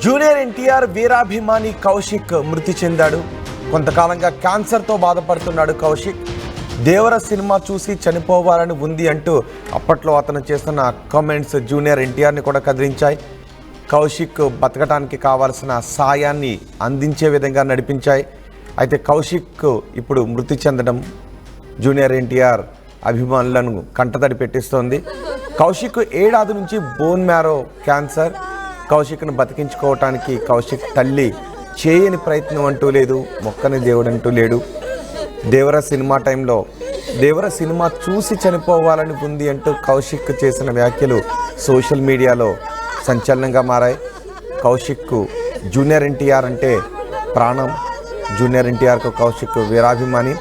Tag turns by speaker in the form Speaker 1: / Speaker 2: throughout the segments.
Speaker 1: Junior NTR వీరాభిమాని Kaushik మృతి చెందాడు. కొంతకాలంగా క్యాన్సర్తో బాధపడుతున్నాడు కౌశిక్. దేవర సినిమా చూసి చనిపోవాలని ఉంది అంటూ అప్పట్లో అతను చేస్తున్న కామెంట్స్ జూనియర్ ఎన్టీఆర్ని కూడా కదిలించాయి. కౌశిక్ బతకటానికి కావాల్సిన సాయాన్ని అందించే విధంగా నడిపించాయి. అయితే కౌశిక్ ఇప్పుడు మృతి చెందడం జూనియర్ ఎన్టీఆర్ అభిమానులను కంటతడి పెట్టిస్తోంది. కౌశిక్ ఏడాది నుంచి బోన్ మ్యారో క్యాన్సర్. కౌశిక్ను బతికించుకోవటానికి కౌశిక్ తల్లి చేయని ప్రయత్నం అంటూ లేదు, మొక్కని దేవుడు అంటూ లేడు. దేవర సినిమా టైంలో దేవర సినిమా చూసి చనిపోవాలని ఉంది అంటూ కౌశిక్ చేసిన వ్యాఖ్యలు సోషల్ మీడియాలో సంచలనంగా మారాయి. కౌశిక్ జూనియర్ ఎన్టీఆర్ అంటే ప్రాణం. జూనియర్ ఎన్టీఆర్కు కౌశిక్ వీరాభిమాని.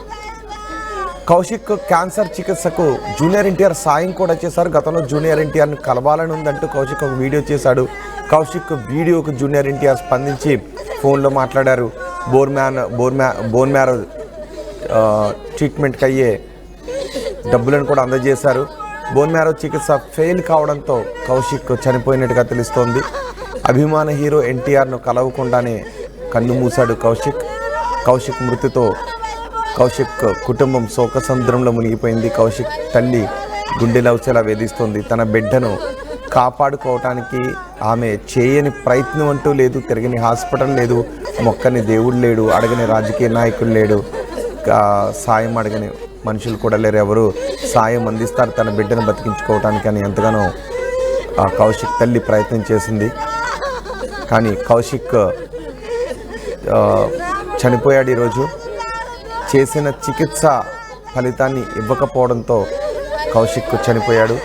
Speaker 1: కౌశిక్ క్యాన్సర్ చికిత్సకు జూనియర్ ఎన్టీఆర్ సాయం కూడా చేశారు. గతంలో జూనియర్ ఎన్టీఆర్ని కలవాలని ఉందంటూ కౌశిక్ ఒక వీడియో చేశాడు. కౌశిక్ వీడియోకు జూనియర్ ఎన్టీఆర్ స్పందించి ఫోన్లో మాట్లాడారు. బోన్ మ్యారో ట్రీట్మెంట్కి అయ్యే డబ్బులను కూడా అందజేశారు. బోన్ మ్యారో చికిత్స ఫెయిల్ కావడంతో కౌశిక్ చనిపోయినట్టుగా తెలుస్తోంది. అభిమాన హీరో ఎన్టీఆర్ను కలవకుండానే కన్ను మూశాడు కౌశిక్ మృతితో కౌశిక్ కుటుంబం శోకసముద్రంలో మునిగిపోయింది. కౌశిక్ తల్లి గుండెలవచేలా వేధిస్తోంది. తన బిడ్డను కాపాడుకోవటానికి ఆమె చేయని ప్రయత్నం అంటూ లేదు. తిరగని హాస్పిటల్ లేదు, మొక్కని దేవుడు లేడు, అడగని రాజకీయ నాయకులు లేడు, సాయం అడగని మనుషులు కూడా లేరు. ఎవరు సాయం అందిస్తారు తన బిడ్డను బతికించుకోవటానికి అని ఎంతగానో కౌశిక్ తల్లి ప్రయత్నం చేసింది. కానీ కౌశిక్ చనిపోయాడు. ఈరోజు చేసిన చికిత్స ఫలితాన్ని ఇవ్వకపోవడంతో కౌశిక్ చనిపోయాడు.